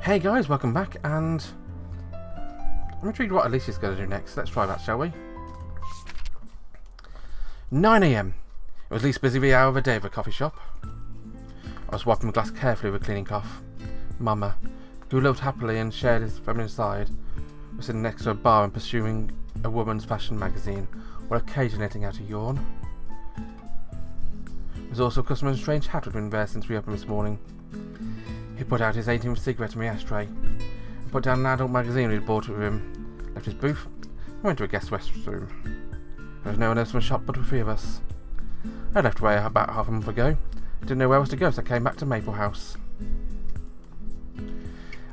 Hey guys, welcome back, and I'm intrigued what Alicia's going to do next. Let's try that, shall we? 9 AM. It was the least busy hour of the day of a coffee shop. I was wiping my glass carefully with a cleaning cloth. Mama, who lived happily and shared his feminine side, was sitting next to a bar and pursuing a woman's fashion magazine, while occasionally letting out a yawn. There was also a customer's strange hat had been there since we opened this morning. He put out his 18th cigarette in my ashtray, and put down an adult magazine he'd bought with him, left his booth, and went to a guest restroom. There was no one else in the shop but the three of us. I left away about half a month ago. Didn't know where else to go, so I came back to Maple House.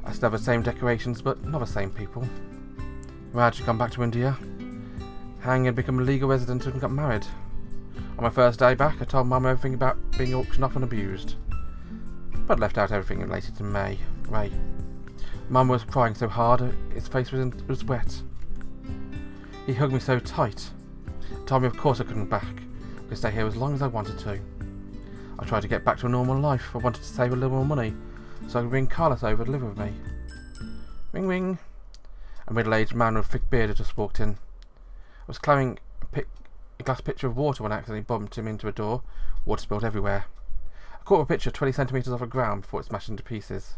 I still have the same decorations, but not the same people. Raj had gone back to India. Hang had become a legal resident and got married. On my first day back, I told Mum everything about being auctioned off and abused, but left out everything related to Ray. Mum was crying so hard, his face was wet. He hugged me so tight. Told me of course I couldn't could stay here as long as I wanted to. I tried to get back to a normal life. I wanted to save a little more money, so I could bring Carlos over to live with me. Ring ring. A middle-aged man with a thick beard had just walked in. I was carrying a glass pitcher of water when I accidentally bumped him into a door. Water spilled everywhere. I caught a pitcher 20 centimetres off the ground before it smashed into pieces.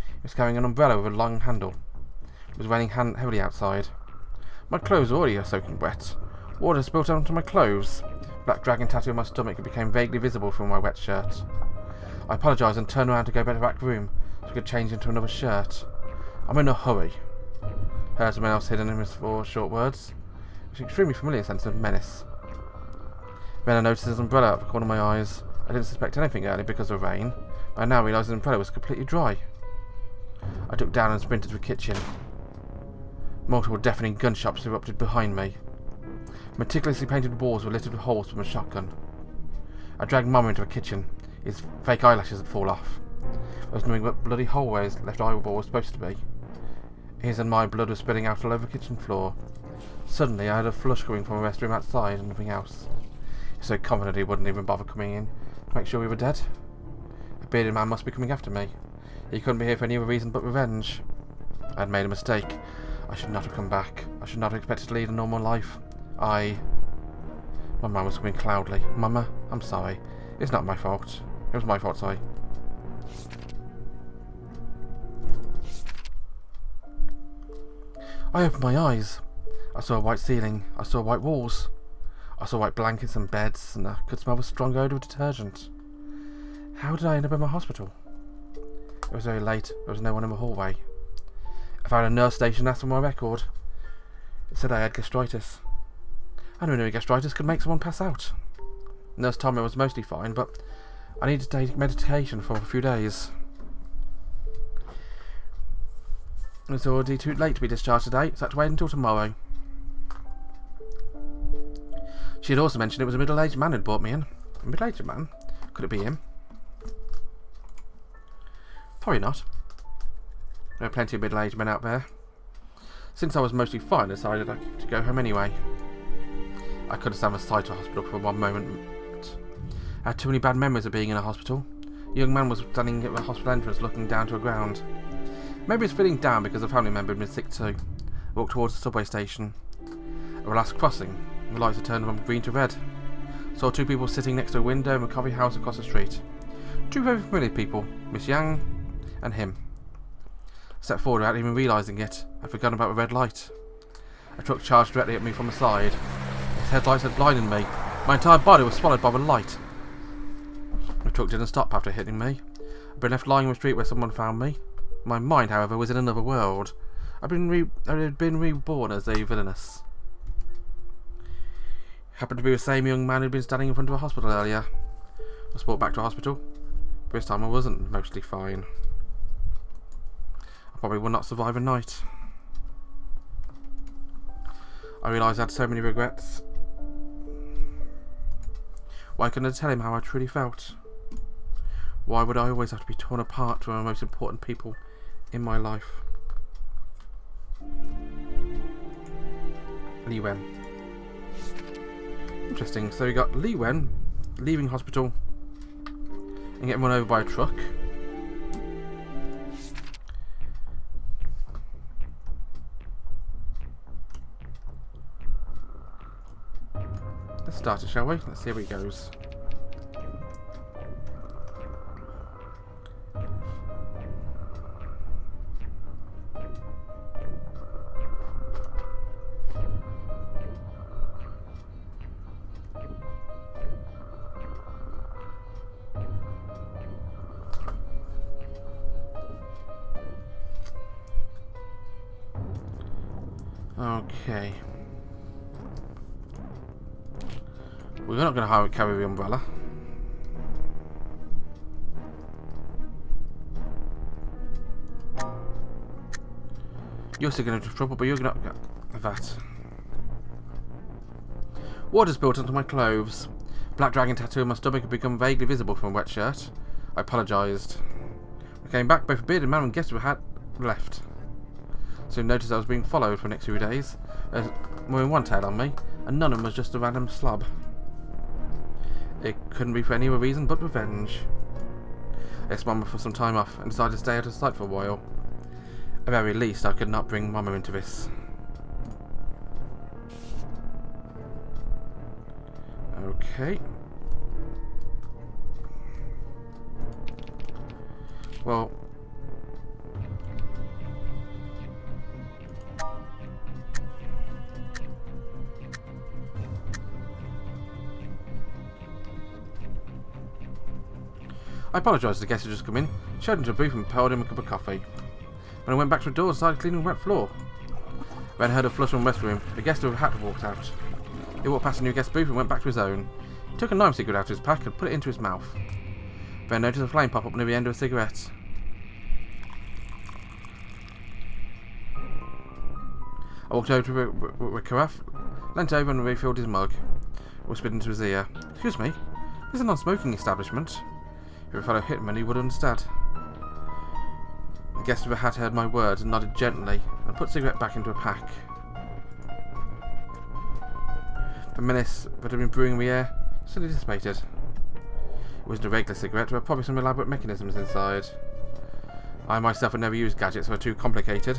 He was carrying an umbrella with a long handle. It was raining heavily outside. My clothes were already soaking wet. Water spilled onto my clothes. Black dragon tattoo on my stomach became vaguely visible from my wet shirt. I apologised and turned around to go back to the back room so I could change into another shirt. I'm in a hurry. Heard someone else hidden in his 4 short words. It was an extremely familiar sense of menace. Then I noticed his umbrella out of the corner of my eyes. I didn't suspect anything earlier because of rain, but I now realised his umbrella was completely dry. I ducked down and sprinted to the kitchen. Multiple deafening gunshots erupted behind me. Meticulously painted walls were littered with holes from a shotgun. I dragged Mum into the kitchen. His fake eyelashes had fallen off. There was nothing but bloody hole where his left eyeball was supposed to be. His and my blood was spilling out all over the kitchen floor. Suddenly I heard a flush coming from a restroom outside and nothing else. He was so confident he wouldn't even bother coming in to make sure we were dead. A bearded man must be coming after me. He couldn't be here for any other reason but revenge. I had made a mistake. I should not have come back. I should not have expected to lead a normal life. My mind was coming cloudily. Mama, I'm sorry. It's not my fault. It was my fault, sorry. I opened my eyes. I saw a white ceiling. I saw white walls. I saw white blankets and beds, and I could smell the strong odour of detergent. How did I end up in my hospital? It was very late. There was no one in the hallway. I found a nurse station and asked for my record. It said I had gastritis. I knew gastritis could make someone pass out. The nurse told me I was mostly fine, but I needed to take medication for a few days. It's already too late to be discharged today, so I had to wait until tomorrow. She had also mentioned it was a middle-aged man who'd brought me in. A middle-aged man? Could it be him? Probably not. There are plenty of middle-aged men out there. Since I was mostly fine, I decided to go home anyway. I couldn't stand the sight of a hospital for one moment. I had too many bad memories of being in a hospital. A young man was standing at the hospital entrance looking down to the ground. Maybe he was feeling down because a family member had been sick too. I walked towards the subway station. At the last crossing, the lights had turned from green to red. Saw 2 people sitting next to a window in a coffee house across the street. 2 very familiar people, Miss Yang and him. I stepped forward without even realising it. I'd forgotten about the red light. A truck charged directly at me from the side. Its headlights had blinded me. My entire body was swallowed by the light. The truck didn't stop after hitting me. I'd been left lying on the street where someone found me. My mind, however, was in another world. I had been reborn as a villainess. Happened to be the same young man who'd been standing in front of a hospital earlier. I was brought back to a hospital. But this time I wasn't mostly fine. I probably would not survive a night. I realised I had so many regrets. Why couldn't I tell him how I truly felt? Why would I always have to be torn apart from the most important people in my life? Lee Wen. Interesting. So we got Lee Wen leaving hospital and getting run over by a truck. started, shall we? Let's see how it goes. Okay. We're not going to carry the umbrella. You're still going to have trouble, but you're not going to have that. Water spilled onto my clothes. Black dragon tattoo on my stomach had become vaguely visible from a wet shirt. I apologised. I came back, both a bearded man and guest with a hat left. Soon noticed I was being followed for the next few days. There's more than one tail on me, and none of them was just a random slob. It couldn't be for any other reason but revenge. I asked Mama for some time off and decided to stay out of sight for a while. At the very least, I could not bring Mama into this. Okay. Well, I apologised to the guest who had just come in, showed him to a booth and poured him a cup of coffee. When I went back to the door and started cleaning the wet floor. Then I heard a flutter from the West Room. The guest with a hat walked out. He walked past the new guest booth and went back to his own. He took a knife cigarette out of his pack and put it into his mouth. Then I noticed a flame pop up near the end of a cigarette. I walked over to a carafe, leant over and refilled his mug. Whispered into his ear, "Excuse me, this is a non-smoking establishment." If a fellow hitman, he would understand. The guest with a hat heard my words and nodded gently and put the cigarette back into a pack. The menace that had been brewing in the air suddenly dissipated. It wasn't a regular cigarette, there were probably some elaborate mechanisms inside. I myself had never used gadgets that were too complicated.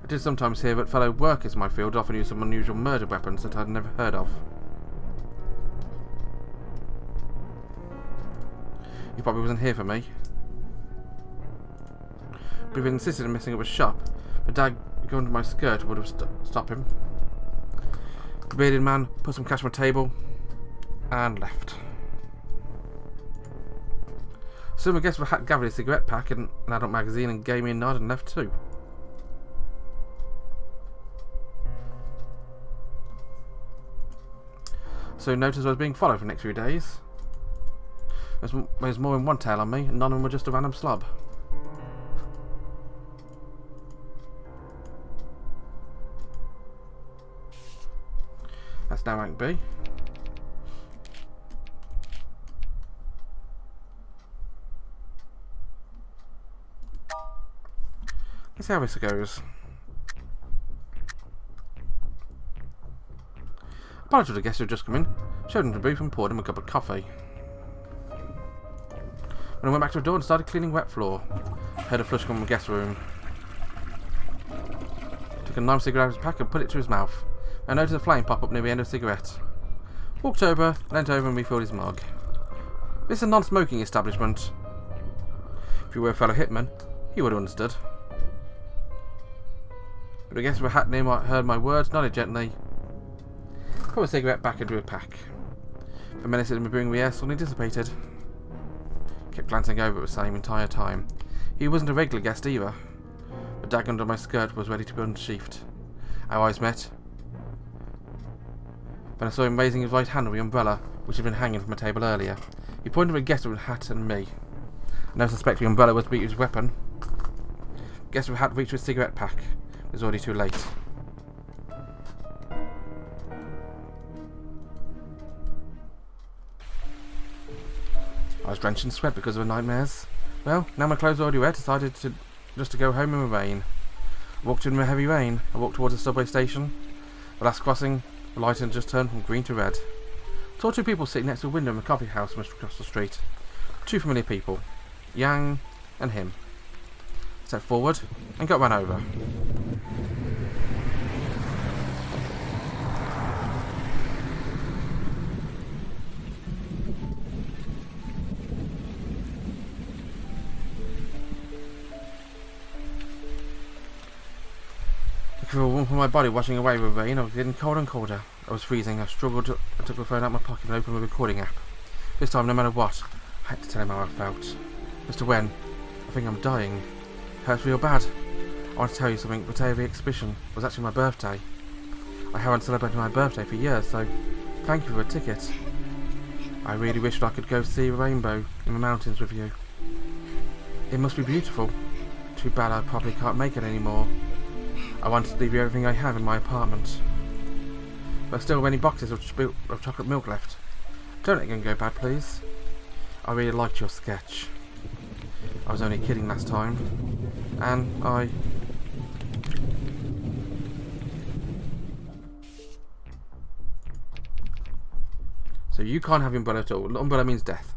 I did sometimes hear that fellow workers in my field often use some unusual murder weapons that I'd never heard of. He probably wasn't here for me. But if he insisted on messing up his shop, the dag going under my skirt would have stopped him. The bearded man put some cash on the table and left. Soon I guess the hat gathered a cigarette pack and an adult magazine and gave me a nod and left too. So noticed I was being followed for the next few days. There's more than one tail on me, and none of them were just a random slob. That's now rank B. Let's see how this goes. Apologised to the guest who had just come in, showed him to the booth and poured him a cup of coffee. When I went back to the door and started cleaning wet floor, I heard a flush come from the guest room. Took a knife cigarette out of his pack and put it to his mouth. I noticed a flame pop up near the end of the cigarette. Walked over, leant over and refilled his mug. This is a non-smoking establishment. If you were a fellow hitman, he would have understood. But the guest with a hat near heard my words, nodded gently, put a cigarette back into a pack. The menace that had been brewing the air suddenly dissipated. Kept glancing over at the same entire time. He wasn't a regular guest either. The dagger under my skirt was ready to be unsheathed. Our eyes met. Then I saw him raising his right hand with the umbrella, which had been hanging from a table earlier. He pointed at the guest with a hat and me. I now suspect the umbrella was to be his weapon. The guest with a hat reached for his cigarette pack. It was already too late. I was drenched in sweat because of the nightmares. Well, now my clothes are already wet, I decided to go home in the rain. I walked in the heavy rain. I walked towards the subway station. The last crossing, the light had just turned from green to red. I saw two people sitting next to a window in the coffee house from across the street. Two familiar people, Yang and him. I stepped forward and got run over. feel the warmth of my body washing away with rain. I was getting colder and colder. I was freezing. I struggled. I took the phone out of my pocket and opened the recording app. This time, no matter what, I had to tell him how I felt. Mr. Wen, I think I'm dying. Hurts real bad. I want to tell you something, but the exhibition was actually my birthday. I haven't celebrated my birthday for years, so thank you for a ticket. I really wished I could go see a rainbow in the mountains with you. It must be beautiful. Too bad I probably can't make it anymore. I wanted to leave you everything I have in my apartment. There are still many boxes of chocolate milk left. Don't let it go bad, please. I really liked your sketch. I was only kidding last time. And I... So you can't have umbrella at all. Umbrella means death.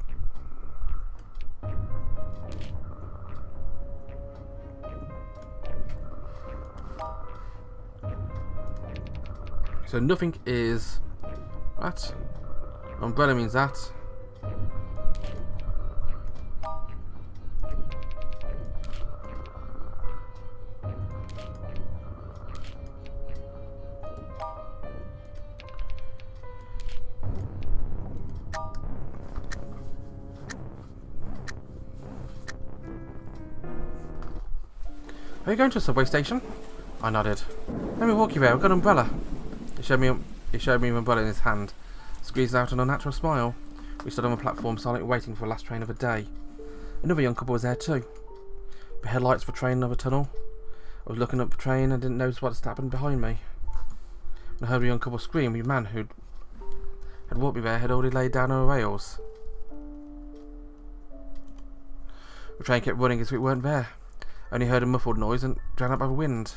So nothing is... What? Umbrella means that. Are you going to a subway station? I nodded. Let me walk you there. I've got an umbrella. He showed me an umbrella in his hand. Squeezed out an unnatural smile. We stood on the platform silently waiting for the last train of the day. Another young couple was there too. The headlights of a train in another tunnel. I was looking up the train and didn't notice what had happened behind me. When I heard a young couple scream, the man who had walked me there had already laid down on the rails. The train kept running as if it weren't there. I only heard a muffled noise and drowned out by the wind.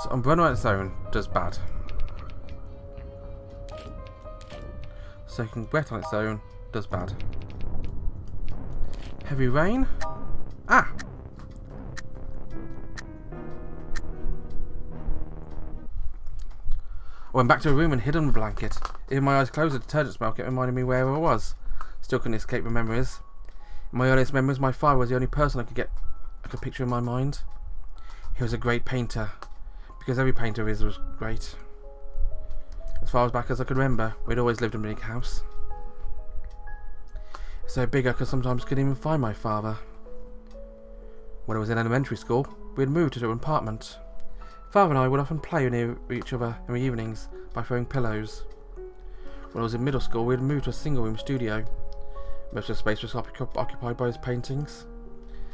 So umbrella on its own does bad. Soaking wet on its own does bad. Heavy rain? Ah! I went back to a room and hid under the blanket. Even my eyes closed, the detergent smell kept reminding me where I was. Still couldn't escape the memories. In my earliest memories, my father was the only person I could picture in my mind. He was a great painter, because every painter was great. As far back as I could remember, we'd always lived in a big house. So big I could sometimes couldn't even find my father. When I was in elementary school, we had moved to an apartment. Father and I would often play near each other in the evenings by throwing pillows. When I was in middle school, we had moved to a single-room studio. Most of the space was occupied by his paintings.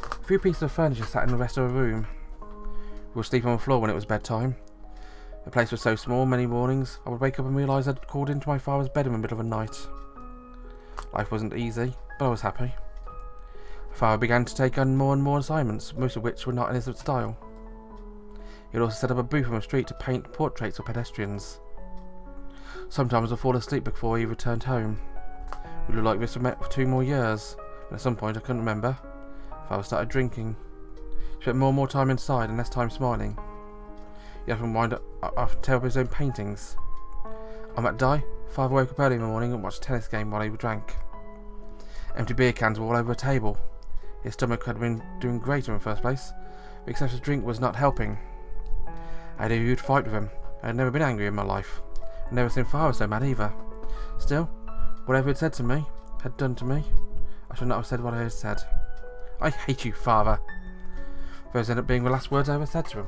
A few pieces of furniture sat in the rest of the room. We would sleep on the floor when it was bedtime. The place was so small, many mornings I would wake up and realise I'd crawled into my father's bed in the middle of the night. Life wasn't easy, but I was happy. Father began to take on more and more assignments, most of which were not in his style. He would also set up a booth on the street to paint portraits of pedestrians. Sometimes I'd fall asleep before he returned home. We lived like this for 2 more years, and at some point I couldn't remember. Father started drinking. He spent more and more time inside and less time smiling. He often wound up tear up his own paintings. On that day, Father woke up early in the morning and watched a tennis game while he drank. Empty beer cans were all over a table. His stomach had been doing great in the first place, but excessive drink was not helping. I had a huge fight with him. I had never been angry in my life. I'd never seen Father so mad either. Still, whatever he had said to me, had done to me, I should not have said what I had said. I hate you, Father. Those ended up being the last words I ever said to him.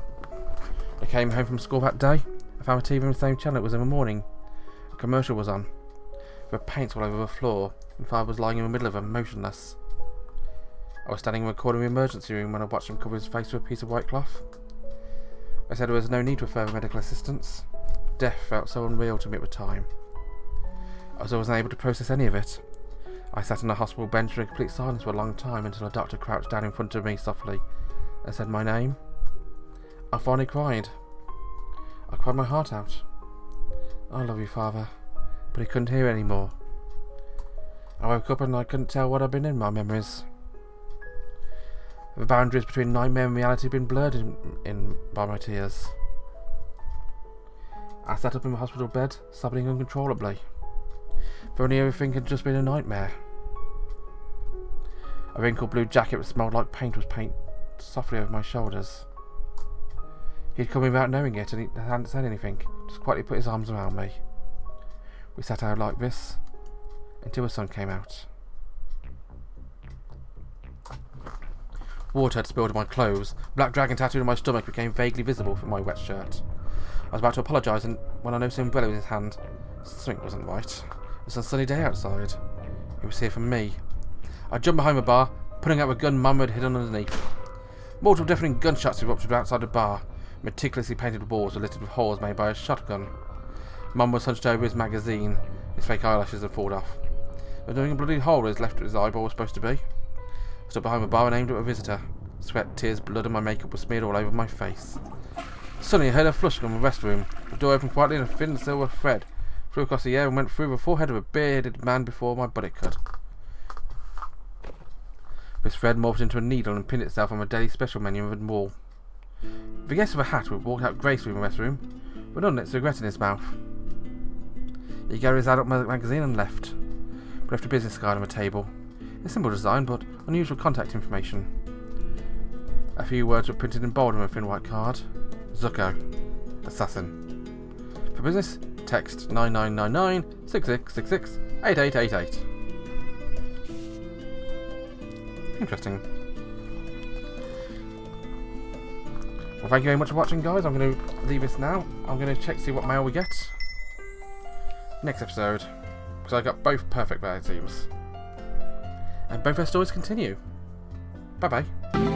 I came home from school that day. I found the TV on the same channel it was in the morning. A commercial was on. There were paints all over the floor, and Father was lying in the middle of them, motionless. I was standing in the corner of the emergency room when I watched him cover his face with a piece of white cloth. I said there was no need for further medical assistance. Death felt so unreal to me at the time. I was always unable to process any of it. I sat on a hospital bench in complete silence for a long time until a doctor crouched down in front of me softly and said my name. I finally cried. I cried my heart out. I love you, Father. but he couldn't hear anymore. I woke up and I couldn't tell what had been in my memories. The boundaries between nightmare and reality had been blurred in by my tears. I sat up in my hospital bed, sobbing uncontrollably. For only everything had just been a nightmare. A wrinkled blue jacket that smelled like paint was painted softly over my shoulders. He'd come in without knowing it, and he hadn't said anything, just quietly put his arms around me. We sat out like this, until the sun came out. Water had spilled on my clothes. Black dragon tattooed on my stomach became vaguely visible from my wet shirt. I was about to apologise when I noticed an umbrella in his hand. Something wasn't right. It was a sunny day outside. He was here for me. I jumped behind the bar, pulling out the gun Mum had hidden underneath. Multiple deafening gunshots erupted outside the bar. Meticulously painted walls were littered with holes made by a shotgun. Mum was hunched over his magazine. His fake eyelashes had fallen off. But doing a bloody hole where his left his eyeball was supposed to be. I stood behind the bar and aimed at a visitor. Sweat, tears, blood and my makeup were smeared all over my face. Suddenly I heard a flush from the restroom. The door opened quietly and a thin silver thread flew across the air and went through the forehead of a bearded man before my body could. This thread morphed into a needle and pinned itself on the daily special menu of the wall. The guest with a hat walked out gracefully from the restroom, with an unlit cigarette in his mouth. He gathered his adult magazine and left a business card on the table. A simple design, but unusual contact information. A few words were printed in bold on a thin white card. Zucco, assassin. For business, text 9999 6666 8888. Interesting. Well, thank you very much for watching, guys. I'm going to leave this now. I'm going to check to see what mail we get next episode, because I got both perfect there, it seems. And both their stories continue. Bye bye.